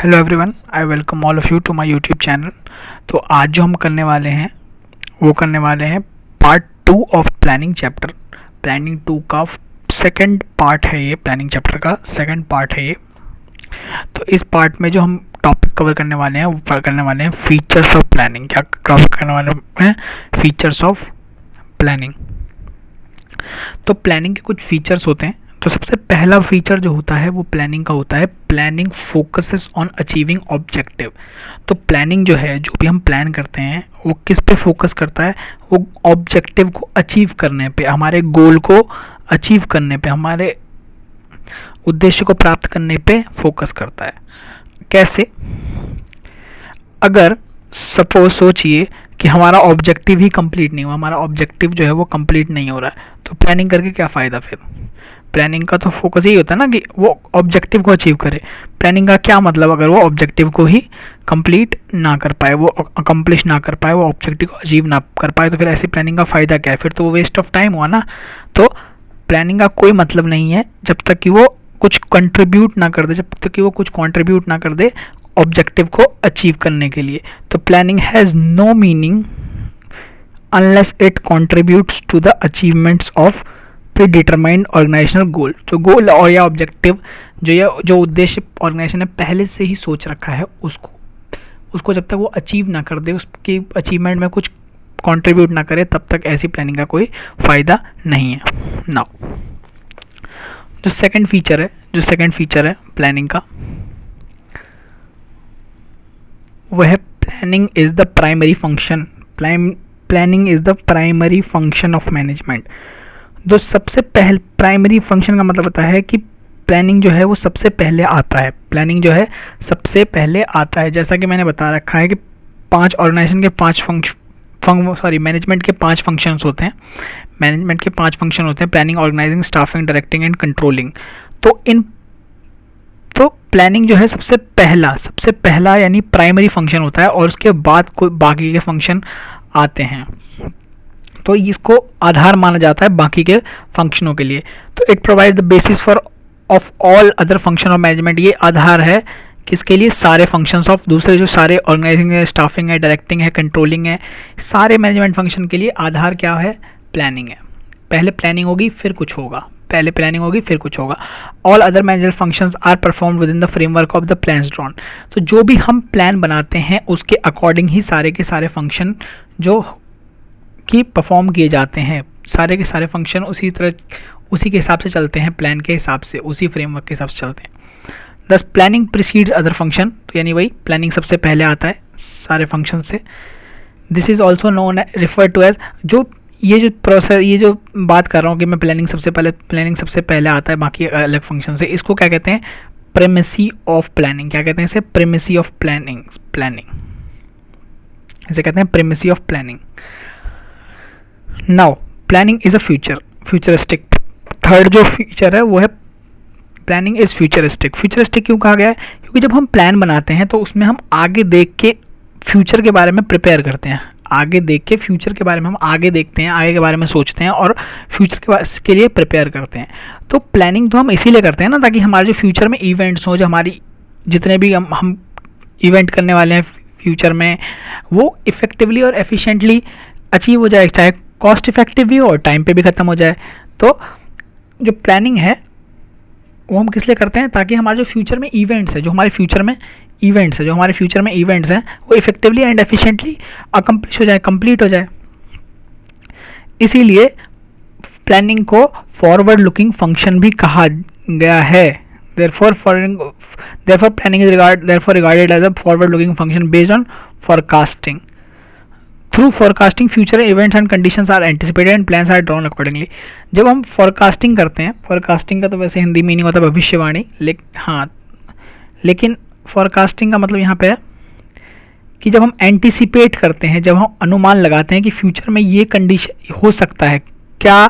Hello everyone, I welcome all of you to my YouTube channel. तो आज जो हम करने वाले हैं part 2 of planning chapter. Planning 2 का सेकंड पार्ट है ये, प्लानिंग चैप्टर का सेकंड पार्ट है ये। तो इस पार्ट में जो हम टॉपिक कवर करने वाले हैं वो करने वाले हैं फीचर्स ऑफ प्लानिंग। क्या कवर करने वाले हैं? Features of planning. तो प्लानिंग के कुछ फीचर्स होते हैं। तो सबसे पहला फीचर जो होता है वो प्लानिंग का होता है, planning focuses on achieving objective. तो प्लानिंग जो है, जो भी हम प्लान करते हैं वो किस पे फोकस करता है? वो ऑब्जेक्टिव को अचीव करने पे, हमारे गोल को अचीव करने पे, हमारे उद्देश्य को प्राप्त करने पे फोकस करता है। कैसे? अगर सपोज सोचिए कि हमारा ऑब्जेक्टिव ही कंप्लीट नहीं हुआ, हमारा ऑब्जेक्टिव जो है वो कंप्लीट नहीं हो रहा है, तो प्लानिंग करके क्या फ़ायदा फिर? प्लानिंग का तो फोकस यही होता है ना कि वो ऑब्जेक्टिव को अचीव करे। प्लानिंग का क्या मतलब अगर वो ऑब्जेक्टिव को ही कंप्लीट ना कर पाए, वो अकम्प्लिश ना कर पाए, वो ऑब्जेक्टिव को अचीव ना कर पाए, तो फिर ऐसी प्लानिंग का फ़ायदा क्या है? फिर तो वो वेस्ट ऑफ टाइम हुआ ना। तो प्लानिंग का कोई मतलब नहीं है जब तक कि वो कुछ कंट्रीब्यूट ना कर दे, जब तक कि वो कुछ कंट्रीब्यूट ना कर दे ऑब्जेक्टिव को अचीव करने के लिए। तो planning has no meaning unless it contributes to the achievements of predetermined organisational goal. जो गोल और या ऑब्जेक्टिव जो उद्देश्य ऑर्गेनाइजेशन ने पहले से ही सोच रखा है, उसको जब तक वो अचीव ना कर दे, उसकी अचीवमेंट में कुछ कंट्रीब्यूट ना करे, तब तक ऐसी प्लानिंग का कोई फ़ायदा नहीं है। नाउ जो सेकंड फीचर है प्लानिंग का, वह है planning is the primary function. Planning is the primary function of management. जो सबसे पहले प्राइमरी फंक्शन का मतलब होता है कि प्लानिंग जो है वो सबसे पहले आता है। प्लानिंग जो है सबसे पहले आता है। जैसा कि मैंने बता रखा है कि मैनेजमेंट के 5 फंक्शंस होते हैं। मैनेजमेंट के 5 फंक्शन होते हैं: planning, organising, staffing, directing and controlling. तो प्लानिंग जो है सबसे पहला यानी प्राइमरी फंक्शन होता है, और उसके बाद कोई बाकी के फंक्शन आते हैं। तो इसको आधार माना जाता है बाकी के फंक्शनों के लिए। तो it provide the basis for of all other function of management. ये आधार है किसके लिए? सारे फंक्शंस ऑफ दूसरे जो सारे ऑर्गेनाइजिंग है, स्टाफिंग है, डायरेक्टिंग है, कंट्रोलिंग है, सारे मैनेजमेंट फंक्शन के लिए आधार क्या है? प्लानिंग है। पहले प्लानिंग होगी फिर कुछ होगा। All other manager functions are perform within the framework of the plans drawn. तो जो भी हम प्लान बनाते हैं उसके अकॉर्डिंग ही सारे के सारे फंक्शन जो कि परफॉर्म किए जाते हैं, सारे के सारे फंक्शन उसी के हिसाब से चलते हैं, प्लान के हिसाब से, उसी फ्रेमवर्क के हिसाब से चलते हैं। दस प्लानिंग प्रीसीड्स अदर फंक्शन। तो यानी वही प्लानिंग सबसे पहले आता है सारे फंक्शन से। This is also known refer to as, ये जो बात कर रहा हूँ कि मैं प्लानिंग सबसे पहले आता है बाकी अलग फंक्शन से, इसको क्या कहते हैं? Premises of planning. क्या कहते हैं इसे? Premises of planning. इसे कहते हैं premises of planning. Now planning is a futuristic. Third जो फीचर है वो है प्लानिंग इज फ्यूचरिस्टिक। फ्यूचरिस्टिक क्यों कहा गया है? क्योंकि जब हम प्लान बनाते हैं तो उसमें हम आगे देख के फ्यूचर के बारे में प्रिपेयर करते हैं। आगे देख के फ्यूचर के बारे में हम आगे देखते हैं, आगे के बारे में सोचते हैं और फ्यूचर के लिए प्रिपेयर करते हैं। तो प्लानिंग तो हम इसीलिए करते हैं ना, ताकि हमारे जो फ्यूचर में इवेंट्स हो, जो हमारी जितने भी हम इवेंट करने वाले हैं फ्यूचर में, वो इफ़ेक्टिवली और एफिशिएंटली अचीव हो जाए, चाहे कॉस्ट इफेक्टिव भी हो और टाइम पे भी ख़त्म हो जाए। तो जो प्लानिंग है वो हम किस लिए करते हैं? ताकि हमारे जो फ्यूचर में इवेंट्स है, जो हमारे फ्यूचर में इवेंट्स हैं वो इफेक्टिवली एंड एफिशिएंटली अकम्प्लिश हो जाए, कंप्लीट हो जाए। इसीलिए प्लानिंग को फॉरवर्ड लुकिंग फंक्शन भी कहा गया है। therefore planning is regarded as a forward looking function based on forecasting. Through forecasting, future events and conditions are anticipated and plans are drawn accordingly. जब हम forecasting करते हैं, forecasting का तो वैसे हिंदी मीनिंग होता है भविष्यवाणी, लेकिन forecasting का मतलब यहाँ पे है कि जब हम एंटिसिपेट करते हैं, जब हम अनुमान लगाते हैं कि फ्यूचर में ये कंडीशन हो सकता है, क्या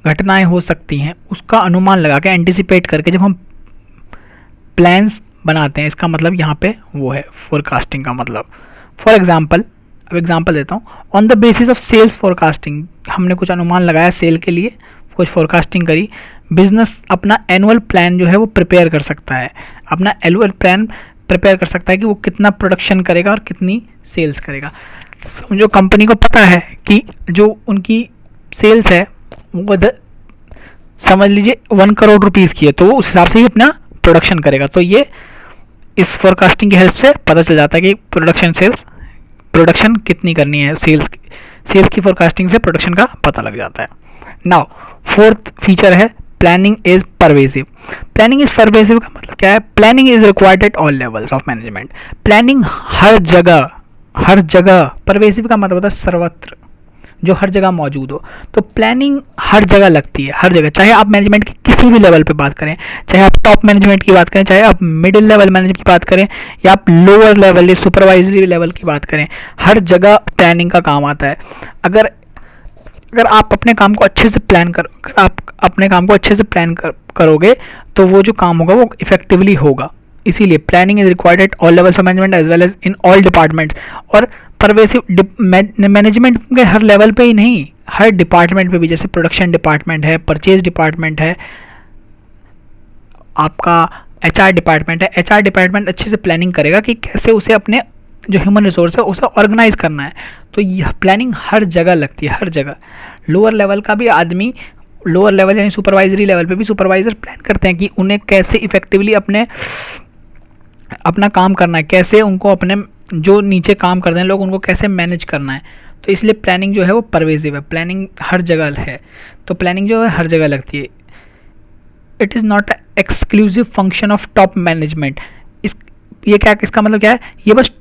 घटनाएं हो सकती हैं, उसका अनुमान लगा के एंटिसिपेट करके जब हम प्लान्स बनाते हैं, इसका मतलब यहाँ पे वो है फोरकास्टिंग का मतलब। फॉर एग्जाम्पल, अब एग्जांपल देता हूँ। On the basis of sales forecasting, हमने कुछ अनुमान लगाया सेल के लिए, कुछ फोरकास्टिंग करी, बिजनेस अपना एनुअल प्लान जो है वो प्रिपेयर कर सकता है। अपना एनुअल प्लान प्रिपेयर कर सकता है कि वो कितना प्रोडक्शन करेगा और कितनी सेल्स करेगा। समझो कंपनी को पता है कि जो उनकी सेल्स है वो समझ लीजिए 1 करोड़ रुपीज़ की है, तो वो उस हिसाब से ही अपना प्रोडक्शन करेगा। तो ये इस फोरकास्टिंग की हेल्प से पता चल जाता है कि प्रोडक्शन कितनी करनी है। सेल्स की फोरकास्टिंग से प्रोडक्शन का पता लग जाता है। नाउ फोर्थ फीचर है planning is pervasive. Planning is pervasive का मतलब क्या है? Planning is required at all levels of management. Planning हर जगह, परवेसिव का मतलब होता है सर्वत्र, जो हर जगह मौजूद हो। तो प्लानिंग हर जगह लगती है, हर जगह, चाहे आप मैनेजमेंट की किसी भी लेवल पे बात करें, चाहे आप टॉप मैनेजमेंट की बात करें, चाहे आप मिडिल लेवल मैनेजमेंट की बात करें, या आप लोअर लेवल या सुपरवाइजरी लेवल की बात करें, हर जगह प्लानिंग का काम आता है। अगर आप अपने काम को अच्छे से प्लान करोगे तो वो जो काम होगा वो इफेक्टिवली होगा। इसीलिए planning is required at all levels of management as well as in all departments. और परवेसिव मैनेजमेंट के हर लेवल पे ही नहीं, हर डिपार्टमेंट पे भी, जैसे प्रोडक्शन डिपार्टमेंट है, परचेज डिपार्टमेंट है, आपका एचआर डिपार्टमेंट है। एचआर डिपार्टमेंट अच्छे से प्लानिंग करेगा कि कैसे उसे अपने जो ह्यूमन रिसोर्स है उसे ऑर्गेनाइज करना है। तो यह प्लानिंग हर जगह लगती है, हर जगह। लोअर लेवल का भी आदमी, लोअर लेवल यानी सुपरवाइजरी लेवल पे भी सुपरवाइजर प्लान करते हैं कि उन्हें कैसे इफेक्टिवली अपना काम करना है, कैसे उनको अपने जो नीचे काम करते हैं लोग उनको कैसे मैनेज करना है। तो इसलिए प्लानिंग जो है वो परवेसिव है, प्लानिंग हर जगह है। तो प्लानिंग जो है हर जगह लगती है। It is not exclusive function of top management. इसका मतलब क्या है? ये बस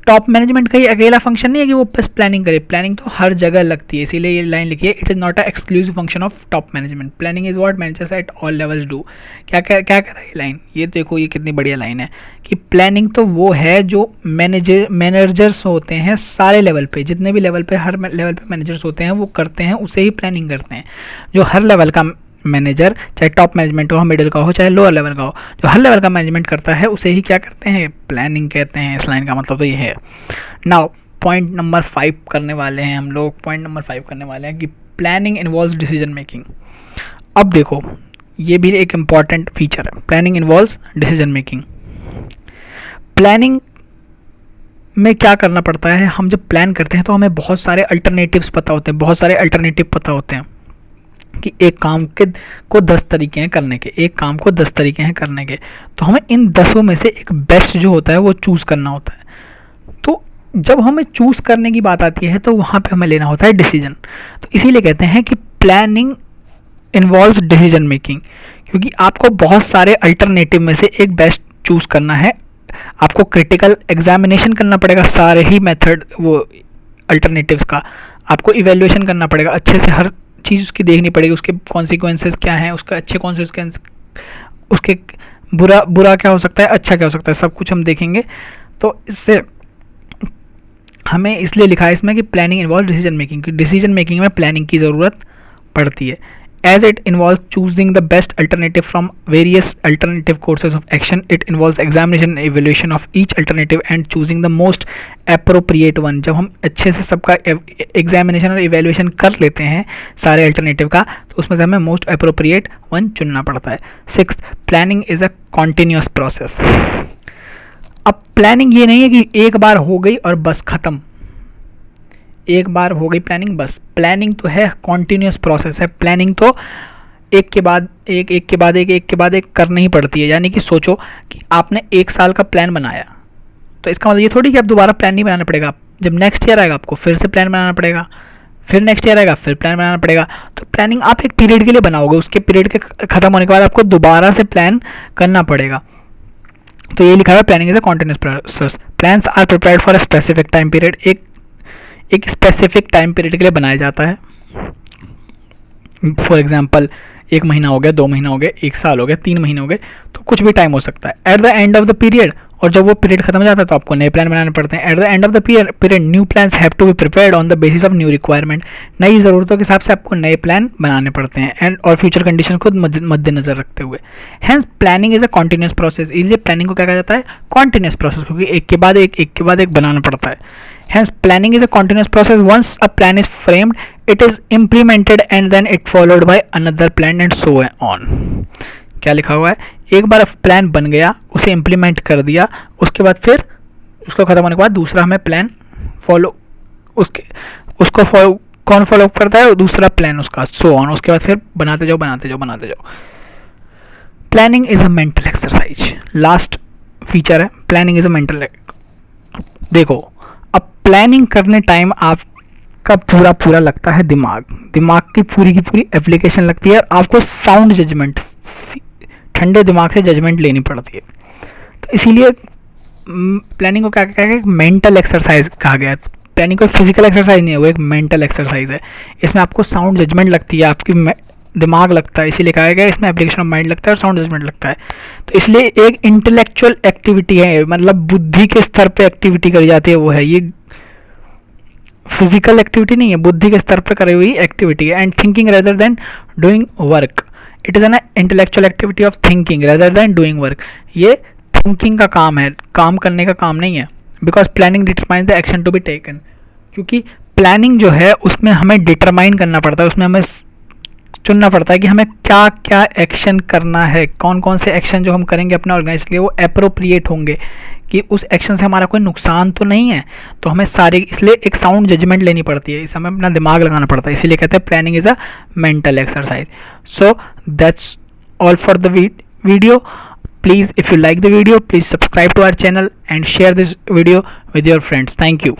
टॉप मैनेजमेंट का ही अकेला फंक्शन नहीं है कि वो बस प्लानिंग करे, प्लानिंग तो हर जगह लगती है। इसीलिए ये लाइन लिखी है, it is not a exclusive function of top management, planning is what managers eight all levels do. क्या कह रहा है ये लाइन? ये देखो, ये कितनी बढ़िया लाइन है कि प्लानिंग तो वो है जो मैनेजर्स होते हैं सारे लेवल पे, जितने भी लेवल पे, हर लेवल पे मैनेजर्स होते हैं वो करते हैं, उसे ही प्लानिंग करते हैं। जो हर लेवल का मैनेजर, चाहे टॉप मैनेजमेंट का हो, मिडिल का हो, चाहे लोअर लेवल का हो, जो हर लेवल का मैनेजमेंट करता है उसे ही क्या करते हैं? प्लानिंग कहते हैं। इस लाइन का मतलब तो ये है। नाउ पॉइंट नंबर 5 करने वाले हैं हम लोग। पॉइंट नंबर 5 करने वाले हैं कि प्लानिंग इन्वॉल्व्स डिसीजन मेकिंग। अब देखो, ये भी एक इम्पॉर्टेंट फीचर है, planning involves decision making. Planning में क्या करना पड़ता है? हम जब प्लान करते हैं तो हमें बहुत सारे अल्टरनेटिव्स पता होते हैं, बहुत सारे अल्टरनेटिव पता होते हैं कि एक काम को 10 तरीके हैं करने के, एक काम को 10 तरीके हैं करने के। तो हमें इन 10 में से एक बेस्ट जो होता है वो चूज़ करना होता है। तो जब हमें चूज़ करने की बात आती है तो वहाँ पे हमें लेना होता है डिसीजन। तो इसीलिए कहते हैं कि प्लानिंग इन्वॉल्व्स डिसीजन मेकिंग, क्योंकि आपको बहुत सारे अल्टरनेटिव में से एक बेस्ट चूज़ करना है। आपको क्रिटिकल एग्जामिनेशन करना पड़ेगा सारे ही मेथड, वो अल्टरनेटिव्स का आपको इवेल्युएशन करना पड़ेगा अच्छे से, हर चीज़ उसकी देखनी पड़ेगी, उसके कॉन्सिक्वेंसेस क्या हैं, उसका अच्छे कॉन्सिक्वेंस, उसके बुरा क्या हो सकता है, अच्छा क्या हो सकता है, सब कुछ हम देखेंगे। तो इससे हमें इसलिए लिखा है इसमें कि प्लानिंग इन्वॉल्व डिसीजन मेकिंग, कि डिसीजन मेकिंग में प्लानिंग की ज़रूरत पड़ती है। As it involves choosing the best alternative from various alternative courses of action, it involves examination and evaluation of each alternative and choosing the most appropriate one। जब हम अच्छे से सबका एग्जामिनेशन और इवेल्युएशन कर लेते हैं सारे अल्टरनेटिव का, तो उसमें से हमें मोस्ट अप्रोप्रिएट वन चुनना पड़ता है। 6th, planning is a continuous process. अब प्लानिंग ये नहीं है कि एक बार हो गई और बस ख़त्म, एक बार हो गई प्लानिंग बस। प्लानिंग तो है कॉन्टिन्यूस प्रोसेस है। प्लानिंग तो एक के बाद एक करनी ही पड़ती है। यानी कि सोचो कि आपने 1 साल का प्लान बनाया, तो इसका मतलब ये थोड़ी कि आप दोबारा प्लान नहीं बनाना पड़ेगा। जब नेक्स्ट ईयर आएगा आपको फिर से प्लान बनाना पड़ेगा, फिर नेक्स्ट ईयर आएगा फिर प्लान बनाना पड़ेगा। तो प्लानिंग आप एक पीरियड के लिए बनाओगे, उसके पीरियड के ख़त्म होने के बाद आपको दोबारा से प्लान करना पड़ेगा। तो ये लिखा हुआ है planning is a continuous process. Plans are prepared for a specific time period. एक स्पेसिफिक टाइम पीरियड के लिए बनाया जाता है। फॉर एग्जाम्पल 1 महीना हो गया, 2 महीना हो गया, 1 साल हो गया, 3 महीने हो गए, तो कुछ भी टाइम हो सकता है। Eight the end of the period, और जब वो पीरियड खत्म हो जाता है तो आपको नए प्लान बनाने पड़ते हैं। At the end of the period new plans have to be prepared on the basis of new requirement. नई ज़रूरतों के हिसाब से आपको नए प्लान बनाने पड़ते हैं एंड और फ्यूचर कंडीशन को मद्देनजर रखते हुए। Hence planning is a continuous process. इसलिए प्लानिंग को क्या कहा जाता है? कॉन्टिन्यूस प्रोसेस, क्योंकि एक के बाद एक बनाना पड़ता है। Hence, planning is a continuous process. Once a plan is framed, it is implemented and then it followed by another plan and so on. क्या लिखा हुआ है? एक बार प्लान बन गया, उसे इम्प्लीमेंट कर दिया, उसके बाद फिर उसको ख़त्म होने के बाद दूसरा हमें प्लान फॉलो, उसको कौन फॉलो करता है, दूसरा प्लान उसका, सो ऑन, उसके बाद फिर बनाते जाओ बनाते जाओ बनाते जाओ। Planning is a mental exercise, last feature है प्लानिंग इज अ मेंटल। देखो अब प्लानिंग करने टाइम आपका पूरा पूरा लगता है दिमाग की पूरी एप्लीकेशन लगती है, आपको साउंड जजमेंट, ठंडे दिमाग से जजमेंट लेनी पड़ती है। तो इसीलिए प्लानिंग को क्या कहा गया, मेंटल एक्सरसाइज कहा गया है। प्लानिंग कोई फिजिकल एक्सरसाइज नहीं है, वो एक मेंटल एक्सरसाइज है। इसमें आपको साउंड जजमेंट लगती है, आपकी दिमाग लगता है, इसीलिए कहा गया इसमें एप्लीकेशन ऑफ माइंड लगता है और साउंड जजमेंट लगता है। तो इसलिए एक इंटेलेक्चुअल एक्टिविटी है, मतलब बुद्धि के स्तर पे एक्टिविटी करी जाती है, वो है, ये फिजिकल एक्टिविटी नहीं है, बुद्धि के स्तर पे करी हुई एक्टिविटी है। And thinking rather than doing work, it is an intellectual activity of thinking rather than doing work. ये थिंकिंग का काम है, काम करने का काम नहीं है। Because planning determine the action to be taken, क्योंकि प्लानिंग जो है उसमें हमें डिटरमाइन करना पड़ता है, उसमें हमें चुनना पड़ता है कि हमें क्या क्या एक्शन करना है, कौन कौन से एक्शन जो हम करेंगे अपने ऑर्गेनाइजेशन के लिए वो अप्रोप्रिएट होंगे, कि उस एक्शन से हमारा कोई नुकसान तो नहीं है। तो हमें सारे, इसलिए एक साउंड जजमेंट लेनी पड़ती है, इस हमें अपना दिमाग लगाना पड़ता है, इसीलिए कहते हैं planning is a mental exercise. So that's all for the video. Please, if you like the video, please subscribe to our channel and share this video with your friends. Thank you.